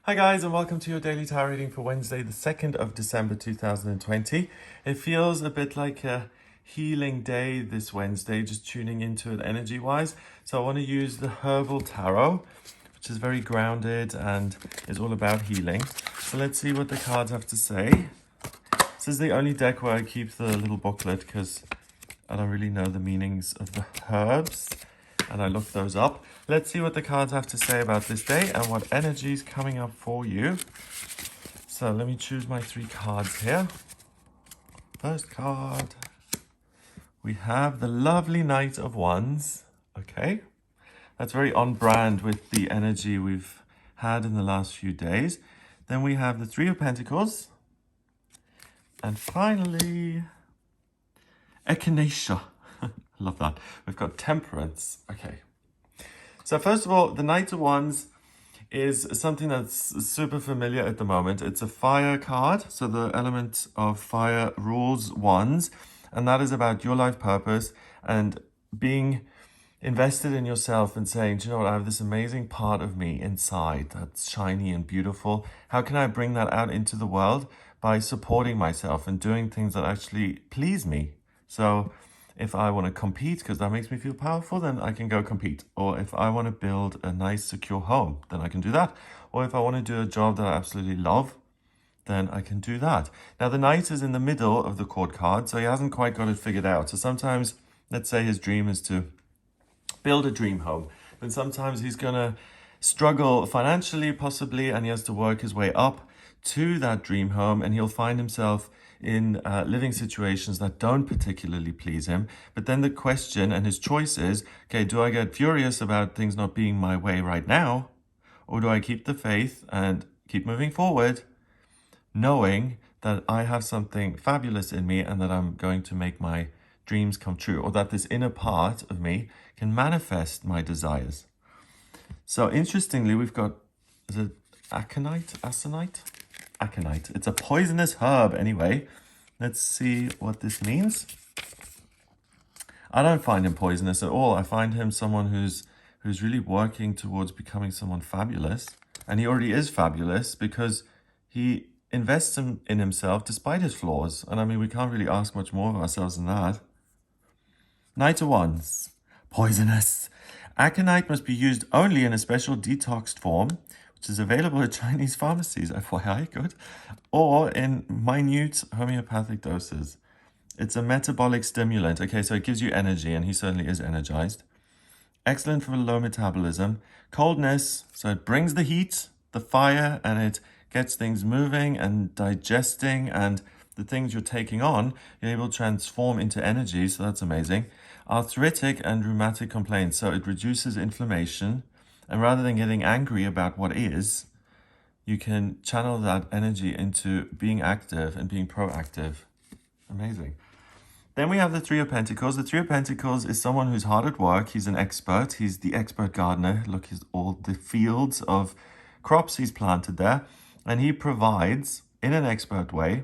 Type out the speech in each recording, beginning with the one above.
Hi guys, and welcome to your daily tarot reading for Wednesday, the 2nd of December 2020. It feels a bit like a healing day this Wednesday, just tuning into it energy-wise. So I want to use the Herbal Tarot, which is very grounded and is all about healing. So let's see what the cards have to say. This is the only deck where I keep the little booklet because I don't really know the meanings of the herbs, and I looked those up. Let's see what the cards have to say about this day and what energy is coming up for you. So let me choose my 3 cards here. First card, we have the lovely Knight of Wands. Okay, that's very on brand with the energy we've had in the last few days. Then we have the 3 of Pentacles. And finally, Echinacea. Love that. We've got Temperance. Okay. So first of all, the Knight of Wands is something that's super familiar at the moment. It's a fire card. So the element of fire rules wands. And that is about your life purpose and being invested in yourself and saying, do you know what, I have this amazing part of me inside that's shiny and beautiful. How can I bring that out into the world? By supporting myself and doing things that actually please me. So if I want to compete because that makes me feel powerful, then I can go compete. Or if I want to build a nice, secure home, then I can do that. Or if I want to do a job that I absolutely love, then I can do that. Now, the Knight is in the middle of the court card, so he hasn't quite got it figured out. So sometimes, let's say his dream is to build a dream home. Then sometimes he's going to struggle financially, possibly, and he has to work his way up to that dream home, and he'll find himself in living situations that don't particularly please him. But then the question and his choice is, okay, do I get furious about things not being my way right now? Or do I keep the faith and keep moving forward, knowing that I have something fabulous in me and that I'm going to make my dreams come true, or that this inner part of me can manifest my desires? So interestingly, we've got, is it aconite? Aconite. It's a poisonous herb anyway. Let's see what this means. I don't find him poisonous at all. I find him someone who's really working towards becoming someone fabulous. And he already is fabulous because he invests in himself despite his flaws. And I mean, we can't really ask much more of ourselves than that. Knight of Wands. Poisonous. Aconite must be used only in a special detoxed form, which is available at Chinese pharmacies, FYI, good, or in minute homeopathic doses. It's a metabolic stimulant. Okay, so it gives you energy, and he certainly is energized. Excellent for low metabolism. Coldness, so it brings the heat, the fire, and it gets things moving and digesting, and the things you're taking on, you're able to transform into energy, so that's amazing. Arthritic and rheumatic complaints, so it reduces inflammation. And rather than getting angry about what is, you can channel that energy into being active and being proactive. Amazing. Then we have the 3 of Pentacles. The 3 of Pentacles is someone who's hard at work. He's an expert. He's the expert gardener. Look, he's all the fields of crops he's planted there. And he provides in an expert way.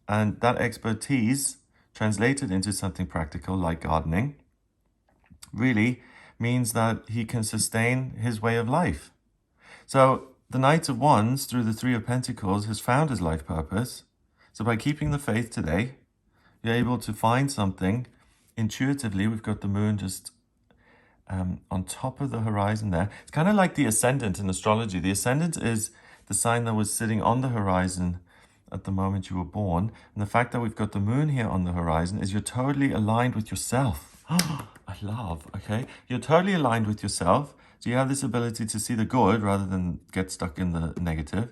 And that expertise, translated into something practical like gardening, really means that he can sustain his way of life. So the Knight of Wands, through the 3 of Pentacles, has found his life purpose. So by keeping the faith today, you're able to find something intuitively. We've got the moon just on top of the horizon there. It's kind of like the ascendant in astrology. The ascendant is the sign that was sitting on the horizon at the moment you were born. And the fact that we've got the moon here on the horizon is you're totally aligned with yourself. I love, okay? You're totally aligned with yourself. So you have this ability to see the good rather than get stuck in the negative.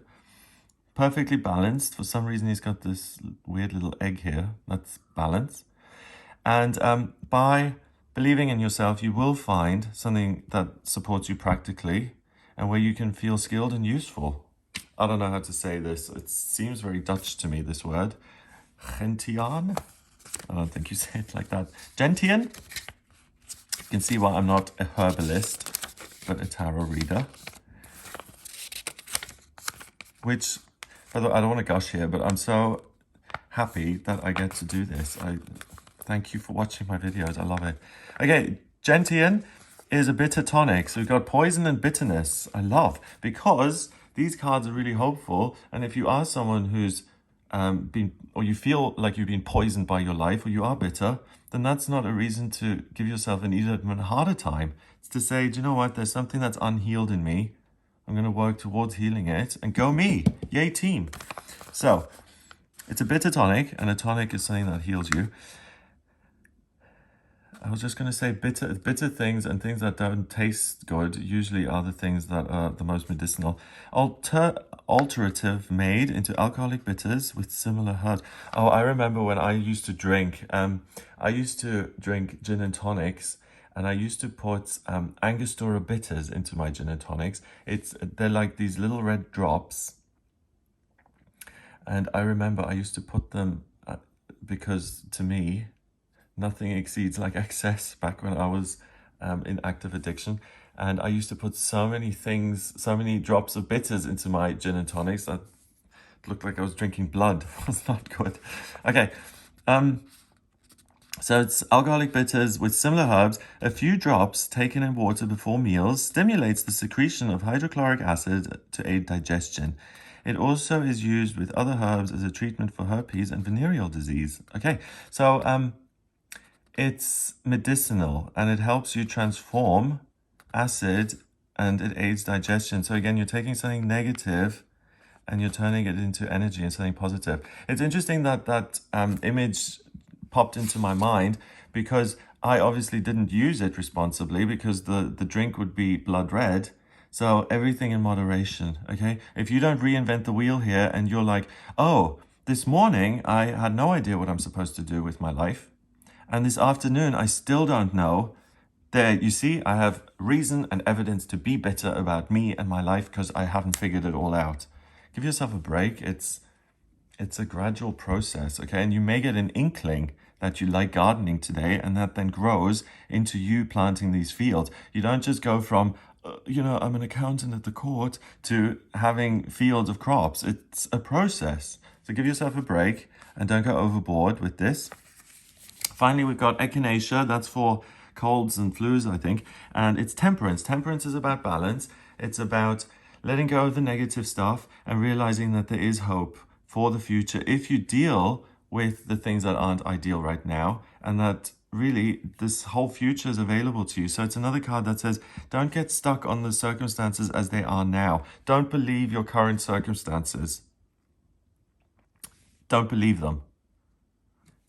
Perfectly balanced. For some reason, he's got this weird little egg here. That's balance. And by believing in yourself, you will find something that supports you practically and where you can feel skilled and useful. I don't know how to say this. It seems very Dutch to me, this word. Gentian? I don't think you say it like that. Gentian? You can see why I'm not a herbalist, but a tarot reader. Which, by the way, I don't want to gush here, but I'm so happy that I get to do this. I thank you for watching my videos. I love it. Okay, Gentian is a bitter tonic. So we've got poison and bitterness. I love, because these cards are really hopeful. And if you are someone who's or you feel like you've been poisoned by your life, or you are bitter, then that's not a reason to give yourself an even harder time. It's to say, do you know what? There's something that's unhealed in me. I'm going to work towards healing it, and go me. Yay, team. So it's a bitter tonic, and a tonic is something that heals you. I was just going to say bitter things and things that don't taste good usually are the things that are the most medicinal. Alterative made into alcoholic bitters with similar herbs. Oh, I remember when I used to drink. I used to drink gin and tonics, and I used to put Angostura bitters into my gin and tonics. They're like these little red drops. And I remember I used to put them because to me, nothing exceeds like excess back when I was in active addiction. And I used to put so many things, so many drops of bitters into my gin and tonics that it looked like I was drinking blood. It was not good. Okay. So it's alcoholic bitters with similar herbs. A few drops taken in water before meals stimulates the secretion of hydrochloric acid to aid digestion. It also is used with other herbs as a treatment for herpes and venereal disease. Okay, so it's medicinal, and it helps you transform acid, and it aids digestion. So again, you're taking something negative and you're turning it into energy and something positive. It's interesting that that image popped into my mind, because I obviously didn't use it responsibly, because the drink would be blood red. So everything in moderation, okay? If you don't reinvent the wheel here and you're like, oh, this morning I had no idea what I'm supposed to do with my life, and this afternoon I still don't know, there, you see, I have reason and evidence to be bitter about me and my life because I haven't figured it all out. Give yourself a break. It's a gradual process, okay? And you may get an inkling that you like gardening today, and that then grows into you planting these fields. You don't just go from, I'm an accountant at the court, to having fields of crops. It's a process. So give yourself a break and don't go overboard with this. Finally, we've got echinacea. That's for colds and flus, I think. And it's temperance. Temperance is about balance. It's about letting go of the negative stuff and realizing that there is hope for the future if you deal with the things that aren't ideal right now, and that really this whole future is available to you. So it's another card that says, don't get stuck on the circumstances as they are now. Don't believe your current circumstances. Don't believe them.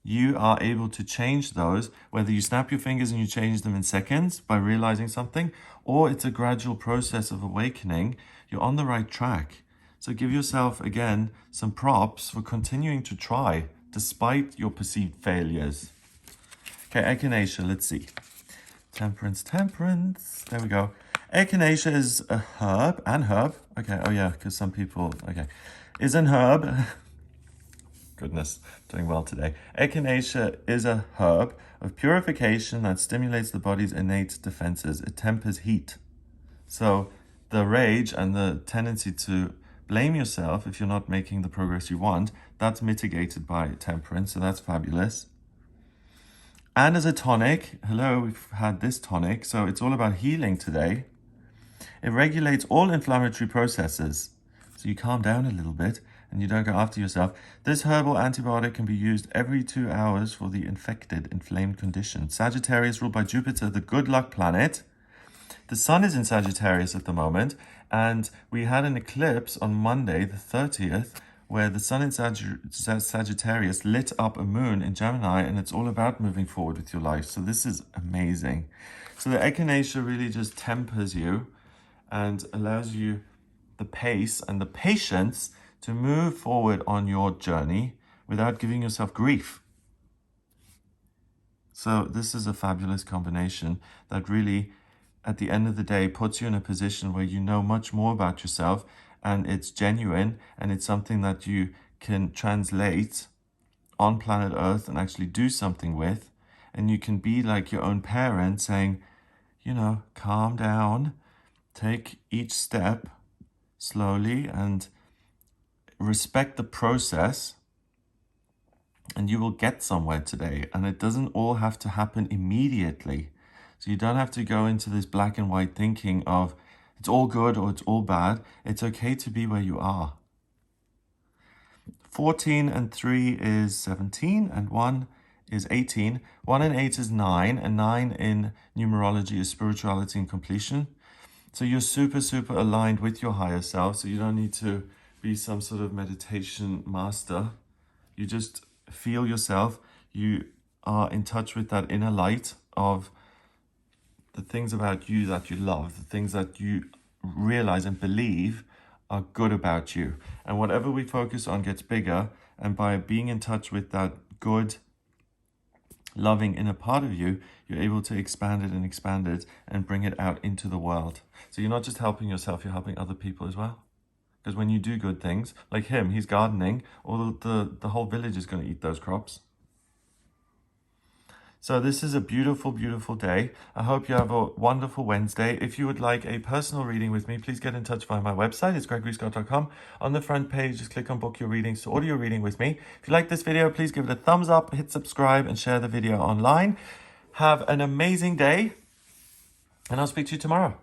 You are able to change those, whether you snap your fingers and you change them in seconds by realizing something, or it's a gradual process of awakening. You're on the right track. So give yourself, again, some props for continuing to try despite your perceived failures. Okay, echinacea, let's see. Temperance. There we go. Echinacea is a herb, Okay, oh yeah, because some people, is an herb. Goodness, doing well today. Echinacea is a herb of purification that stimulates the body's innate defenses. It tempers heat. So the rage and the tendency to blame yourself if you're not making the progress you want, that's mitigated by temperance, so that's fabulous. And as a tonic, we've had this tonic, so it's all about healing today. It regulates all inflammatory processes, so you calm down a little bit and you don't go after yourself. This herbal antibiotic can be used every 2 hours for the inflamed condition. Sagittarius, ruled by Jupiter, the good luck planet. The sun is in Sagittarius at the moment, and we had an eclipse on Monday, the 30th, where the sun in Sagittarius lit up a moon in Gemini, and it's all about moving forward with your life. So this is amazing. So the echinacea really just tempers you and allows you the pace and the patience to move forward on your journey without giving yourself grief. So this is a fabulous combination that really, at the end of the day, puts you in a position where you know much more about yourself, and it's genuine, and it's something that you can translate on planet Earth and actually do something with. And you can be like your own parent, saying, calm down, take each step slowly and respect the process, and you will get somewhere today. And it doesn't all have to happen immediately. So you don't have to go into this black and white thinking of it's all good or it's all bad. It's okay to be where you are. 14 and 3 is 17, and 1 is 18. 1 and 8 is 9, and 9 in numerology is spirituality and completion. So you're super, super aligned with your higher self, so you don't need to be some sort of meditation master. You just feel yourself. You are in touch with that inner light of the things about you that you love, the things that you realize and believe are good about you. And whatever we focus on gets bigger. And by being in touch with that good, loving inner part of you, you're able to expand it and bring it out into the world. So you're not just helping yourself, you're helping other people as well. Because when you do good things, like him, he's gardening, all the whole village is going to eat those crops. So this is a beautiful, beautiful day. I hope you have a wonderful Wednesday. If you would like a personal reading with me, please get in touch via my website. It's gregoryscott.com. On the front page, just click on book your readings to order your reading with me. If you like this video, please give it a thumbs up, hit subscribe, and share the video online. Have an amazing day, and I'll speak to you tomorrow.